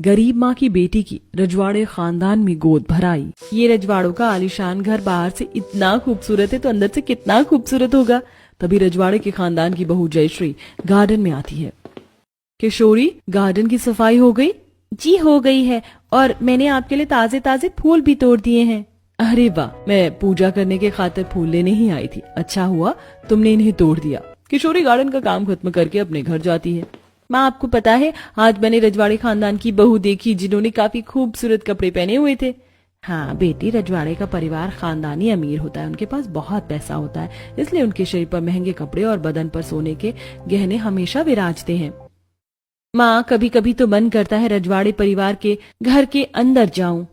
गरीब माँ की बेटी की रजवाड़े खानदान में गोद भराई। ये रजवाड़ों का आलीशान घर बाहर से इतना खूबसूरत है तो अंदर से कितना खूबसूरत होगा। तभी रजवाड़े के खानदान की बहू जयश्री गार्डन में आती है। किशोरी, गार्डन की सफाई हो गई? जी हो गई है, और मैंने आपके लिए ताजे ताजे फूल भी तोड़ दिए हैं। अरे वाह, मैं पूजा करने के खातिर फूल लेने ही आई थी। अच्छा हुआ तुमने इन्हें तोड़ दिया। किशोरी गार्डन का काम खत्म करके अपने घर जाती है। माँ, आपको पता है आज मैंने रजवाड़े खानदान की बहू देखी जिन्होंने काफी खूबसूरत कपड़े पहने हुए थे। हाँ बेटी, रजवाड़े का परिवार खानदानी अमीर होता है, उनके पास बहुत पैसा होता है, इसलिए उनके शरीर पर महंगे कपड़े और बदन पर सोने के गहने हमेशा विराजते हैं। माँ, कभी कभी तो मन करता है रजवाड़े परिवार के घर के अंदर जाऊं।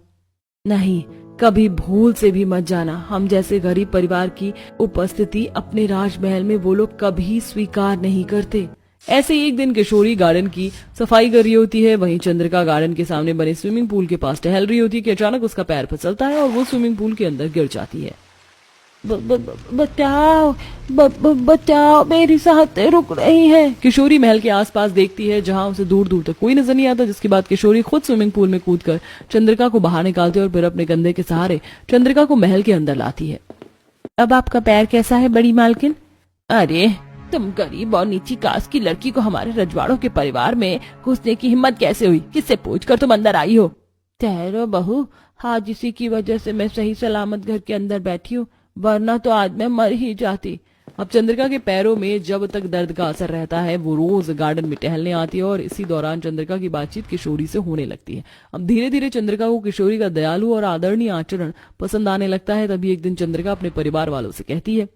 नहीं, कभी भूल से भी मत जाना। हम जैसे गरीब परिवार की उपस्थिति अपने राजमहल में वो लोग कभी स्वीकार नहीं करते। ऐसे ही एक दिन किशोरी गार्डन की सफाई कर रही होती है। वहीं चंद्रिका गार्डन के सामने बने स्विमिंग पूल के पास टहल रही होती है कि अचानक उसका पैर फिसलता है और वो स्विमिंग पूल के अंदर गिर जाती है। बचाओ, बचाओ, मेरी सांसें रुक रही हैं। किशोरी महल के आसपास देखती है जहां उसे दूर दूर तक कोई नजर नहीं आता, जिसके बाद किशोरी खुद स्विमिंग पूल में कूदकर चंद्रिका को बाहर निकालती है और फिर अपने कंधे के सहारे चंद्रिका को महल के अंदर लाती है। अब आपका पैर कैसा है बड़ी मालकिन? अरे, तुम गरीब और नीची कास्ट की लड़की को हमारे रजवाड़ों के परिवार में घुसने की हिम्मत कैसे हुई? किससे पूछकर तुम अंदर आई हो? ठहरो बहू, आज इसी की वजह से मैं सही सलामत घर के अंदर बैठी हूँ, वरना तो आज मैं मर ही जाती। अब चंद्रिका के पैरों में जब तक दर्द का असर रहता है वो रोज गार्डन में टहलने आती है और इसी दौरान चंद्रिका की बातचीत किशोरी से होने लगती है। अब धीरे धीरे चंद्रिका को किशोरी का दयालु और आदरणीय आचरण पसंद आने लगता है। तभी एक दिन चंद्रिका अपने परिवार वालों से कहती है,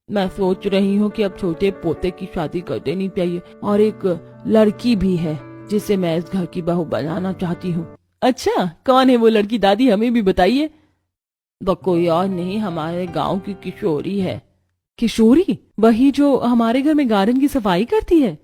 मैं सोच रही हूँ कि अब छोटे पोते की शादी कर देनी चाहिए, और एक लड़की भी है जिसे मैं इस घर की बहू बनाना चाहती हूँ। अच्छा, कौन है वो लड़की दादी, हमें भी बताइए। वो कोई और नहीं, हमारे गांव की किशोरी है। किशोरी? वही जो हमारे घर में गार्डन की सफाई करती है?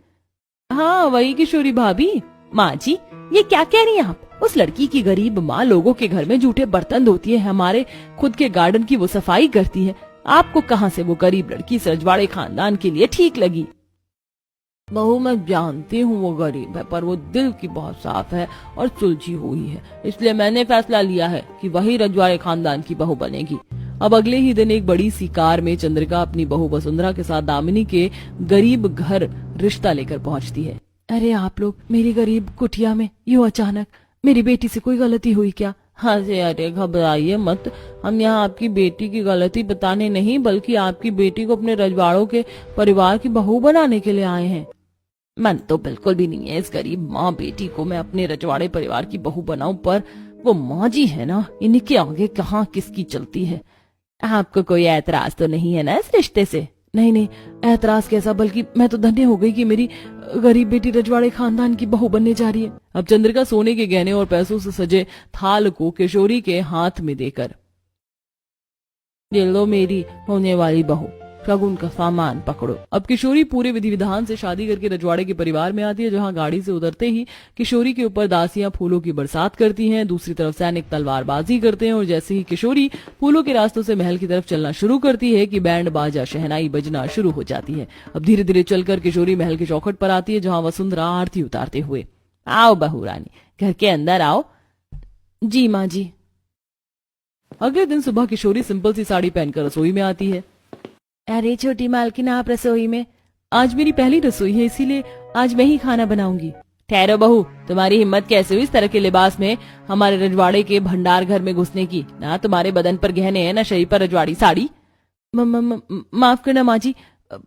हाँ, वही किशोरी भाभी। माँ जी, ये क्या कह रही हैं आप? उस लड़की की गरीब माँ लोगों के घर में जूठे बर्तन धोती है, हमारे खुद के गार्डन की वो सफाई करती है। आपको कहाँ से वो गरीब लड़की रजवाड़े खानदान के लिए ठीक लगी? बहू, मैं जानती हूँ वो गरीब है, पर वो दिल की बहुत साफ है और सुलझी हुई है, इसलिए मैंने फैसला लिया है कि वही रजवाड़े खानदान की बहू बनेगी। अब अगले ही दिन एक बड़ी सी कार में चंद्रिका अपनी बहू वसुंधरा के साथ दामिनी के गरीब घर रिश्ता लेकर पहुंचती है। अरे आप लोग मेरी गरीब कुटिया में यूं अचानक, मेरी बेटी से कोई गलती हुई क्या? हाँ जी, अरे घबराइए मत, हम यहाँ आपकी बेटी की गलती बताने नहीं बल्कि आपकी बेटी को अपने रजवाड़ों के परिवार की बहू बनाने के लिए आए हैं। मन तो बिल्कुल भी नहीं है इस गरीब माँ बेटी को मैं अपने रजवाड़े परिवार की बहू बनाऊं, पर वो माँ जी है ना, इनके आगे कहाँ किसकी चलती है। आपको कोई ऐतराज तो नहीं है ना इस रिश्ते से? नहीं नहीं, ऐतराज कैसा, बल्कि मैं तो धन्य हो गई कि मेरी गरीब बेटी रजवाड़े खानदान की बहू बनने जा रही है। अब चंद्रिका सोने के गहने और पैसों से सजे थाल को किशोरी के हाथ में देकर, ये लो मेरी होने वाली बहू, शगुन का सामान पकड़ो। अब किशोरी पूरे विधि विधान से शादी करके रजवाड़े के परिवार में आती है, जहां गाड़ी से उतरते ही किशोरी के ऊपर दासियां फूलों की बरसात करती हैं, दूसरी तरफ सैनिक तलवारबाजी करते हैं। और जैसे ही किशोरी फूलों के रास्तों से महल की तरफ चलना शुरू करती है कि बैंड बाजा शहनाई बजना शुरू हो जाती है। अब धीरे धीरे चलकर किशोरी महल के चौखट पर आती है, जहाँ वसुंधरा आरती उतारते हुए, आओ बहू रानी, घर के अंदर आओ। जी माँ जी। अगले दिन सुबह किशोरी सिंपल सी साड़ी पहनकर रसोई में आती है। अरे छोटी मालकिन, आप रसोई में? आज मेरी पहली रसोई है, इसीलिए आज मैं ही खाना बनाऊंगी। ठहरो बहू, तुम्हारी हिम्मत कैसे हुई इस तरह के लिबास में हमारे रजवाड़े के भंडार घर में घुसने की? ना तुम्हारे बदन पर गहने हैं, ना शरीर पर रजवाड़ी साड़ी। माफ करना माँ जी,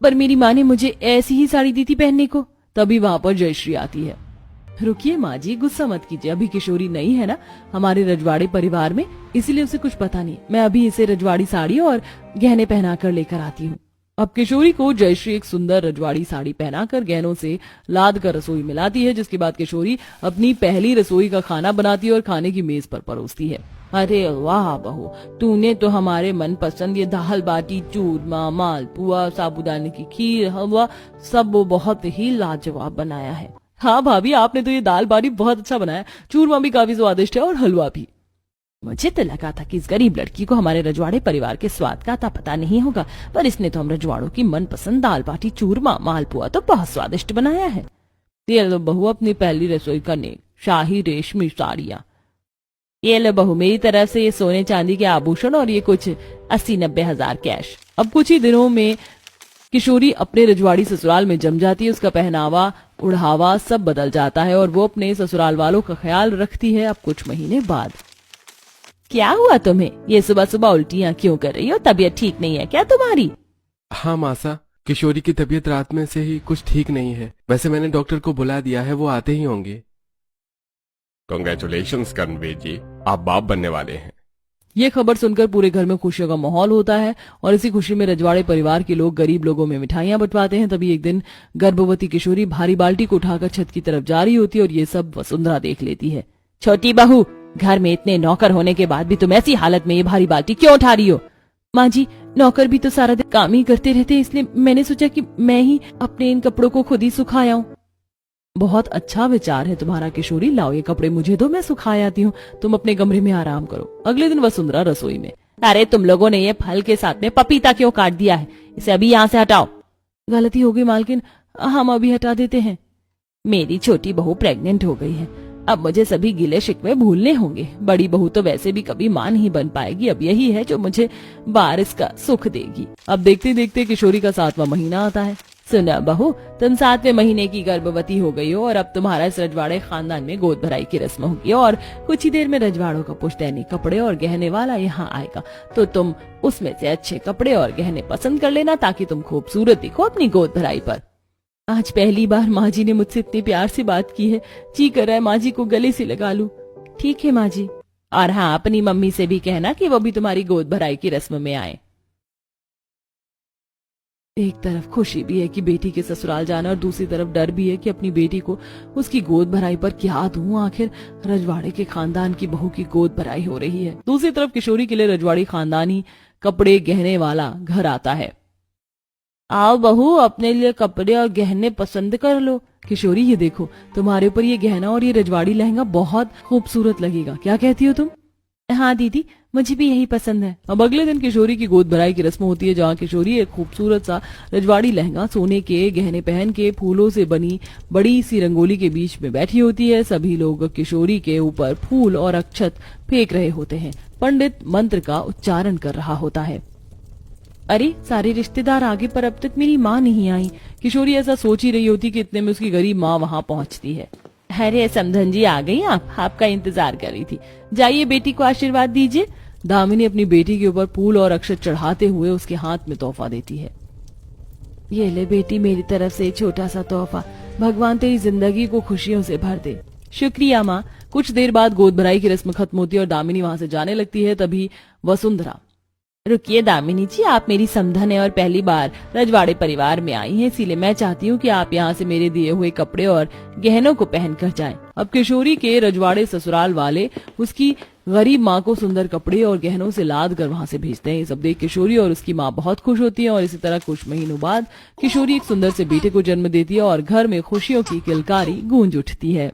पर मेरी माँ ने मुझे ऐसी ही साड़ी दी थी पहनने को। तभी वहाँ पर जयश्री आती है। रुकिए माँ जी, गुस्सा मत कीजिए, अभी किशोरी नहीं है ना हमारे रजवाड़े परिवार में, इसीलिए उसे कुछ पता नहीं। मैं अभी इसे रजवाड़ी साड़ी और गहने पहनाकर लेकर आती हूँ। अब किशोरी को जयश्री एक सुंदर रजवाड़ी साड़ी पहनाकर गहनों से लाद कर रसोई में लाती है, जिसके बाद किशोरी अपनी पहली रसोई का खाना बनाती है और खाने की मेज पर परोसती है। अरे वाह बहू, तूने तो हमारे मनपसंद ये दाल बाटी, चूरमा, मालपुआ, साबूदाने की खीर, हलवा सब बहुत ही लाजवाब बनाया है। हाँ भाभी, आपने तो ये दाल बाटी बहुत अच्छा बनाया, चूरमा भी काफी स्वादिष्ट है और हलवा भी। मुझे तो लगा था कि इस गरीब लड़की को हमारे रजवाड़े परिवार के स्वाद का आता पता नहीं होगा, पर इसने तो हम रजवाड़ों की मनपसंद दाल बाटी, चूरमा, मालपुआ तो बहुत स्वादिष्ट बनाया है। ये लो बहू अपनी पहली रसोई का नेक। शाही रेशमी साड़ियां। ये लो बहू, मेरी तरफ से ये सोने चांदी के आभूषण और ये कुछ 80-90 हजार कैश। अब कुछ ही दिनों में किशोरी अपने रजवाड़ी ससुराल में जम जाती है। उसका पहनावा, उढ़ावा सब बदल जाता है और वो अपने ससुराल वालों का ख्याल रखती है। अब कुछ महीने बाद, क्या हुआ तुम्हें? ये सुबह सुबह उल्टियां क्यों कर रही हो? तबीयत ठीक नहीं है क्या तुम्हारी? हाँ मासा, किशोरी की तबीयत रात में से ही कुछ ठीक नहीं है। वैसे मैंने डॉक्टर को बुला दिया है, वो आते ही होंगे। कांग्रेचुलेशंस करणवीर जी, आप बाप बनने वाले हैं। ये खबर सुनकर पूरे घर में खुशियों का माहौल होता है और इसी खुशी में रजवाड़े परिवार के लोग गरीब लोगों में मिठाइयां बंटवाते हैं। तभी एक दिन गर्भवती किशोरी भारी बाल्टी को उठाकर छत की तरफ जा रही होती है और ये सब वसुंधरा देख लेती है। छोटी बहू, घर में इतने नौकर होने के बाद भी तुम ऐसी हालत में ये भारी बाल्टी क्यों उठा रही हो? माँ जी, नौकर भी तो सारा दिन काम ही करते रहते हैं, इसलिए मैंने सोचा कि मैं ही अपने इन कपड़ों को खुद ही सुखाया हूँ। बहुत अच्छा विचार है तुम्हारा किशोरी, लाओ ये कपड़े मुझे दो, मैं सुखाई आती हूँ, तुम अपने कमरे में आराम करो। अगले दिन वसुंधरा रसोई में, अरे तुम लोगों ने ये फल के साथ में पपीता क्यों काट दिया है? इसे अभी यहाँ से हटाओ। गलती हो गई मालकिन, हम अभी हटा देते हैं। मेरी छोटी बहू प्रेग्नेंट हो गई है, अब मुझे सभी गिले शिकवे भूलने होंगे। बड़ी बहू तो वैसे भी कभी मां नहीं बन पाएगी, अब यही है जो मुझे वारिस का सुख देगी। अब देखते देखते किशोरी का 7वां महीना आता है। सुना बहू, तुम 7वें महीने की गर्भवती हो गई हो और अब तुम्हारा इस रजवाड़े खानदान में गोद भराई की रस्म होगी और कुछ ही देर में रजवाड़ों का पुश्तैनी कपड़े और गहने वाला यहाँ आएगा, तो तुम उसमें से अच्छे कपड़े और गहने पसंद कर लेना ताकि तुम खूबसूरत दिखो अपनी गोद भराई पर। आज पहली बार माँ जी ने मुझसे इतनी प्यार से बात की है, जी कर रहा है माँ जी को गले से लगा लूं। ठीक है माँ जी, और हाँ, अपनी मम्मी से भी कहना कि वो भी तुम्हारी गोद भराई की रस्म में आए। एक तरफ खुशी भी है कि बेटी के ससुराल जाना और दूसरी तरफ डर भी है कि अपनी बेटी को उसकी गोद भराई पर क्या दूं। आखिर रजवाड़े के खानदान की बहू की गोद भराई हो रही है। दूसरी तरफ किशोरी के लिए रजवाड़ी खानदानी कपड़े गहने वाला घर आता है। आओ बहू, अपने लिए कपड़े और गहने पसंद कर लो। किशोरी, ये देखो, तुम्हारे ऊपर ये गहना और ये रजवाड़ी लहंगा बहुत खूबसूरत लगेगा, क्या कहती हो तुम? हाँ दीदी, मुझे भी यही पसंद है। अब अगले दिन किशोरी की गोद भराई की रस्म होती है, जहाँ किशोरी एक खूबसूरत सा रजवाड़ी लहंगा, सोने के गहने पहन के फूलों से बनी बड़ी सी रंगोली के बीच में बैठी होती है। सभी लोग किशोरी के ऊपर फूल और अक्षत फेंक रहे होते हैं। पंडित मंत्र का उच्चारण कर रहा होता है। अरे, सारे रिश्तेदार आगे पर अब तक मेरी माँ नहीं आई। किशोरी ऐसा सोच ही रही होती कि इतने में उसकी गरीब माँ वहाँ पहुँचती है। अरे समधन जी, आ गई आप? आपका इंतजार कर रही थी। जाइए बेटी को आशीर्वाद दीजिए। दामिनी अपनी बेटी के ऊपर फूल और अक्षत चढ़ाते हुए उसके हाथ में तोहफा देती है। ये ले बेटी, मेरी तरफ से छोटा सा तोहफा, भगवान तेरी जिंदगी को खुशियों से भर दे। शुक्रिया माँ। कुछ देर बाद गोद भराई की रस्म खत्म होती है और दामिनी वहाँ से जाने लगती है। तभी वसुंधरा, रुकिए दामिनी जी, आप मेरी समधन है और पहली बार रजवाड़े परिवार में आई हैं, इसीलिए मैं चाहती हूँ कि आप यहाँ से मेरे दिए हुए कपड़े और गहनों को पहन कर जाएं। अब किशोरी के रजवाड़े ससुराल वाले उसकी गरीब माँ को सुंदर कपड़े और गहनों से लाद कर वहाँ से भेजते हैं। ये सब देख किशोरी और उसकी माँ बहुत खुश होती है और इसी तरह कुछ महीनों बाद किशोरी एक सुंदर से बेटे को जन्म देती है और घर में खुशियों की किलकारी गूंज उठती है।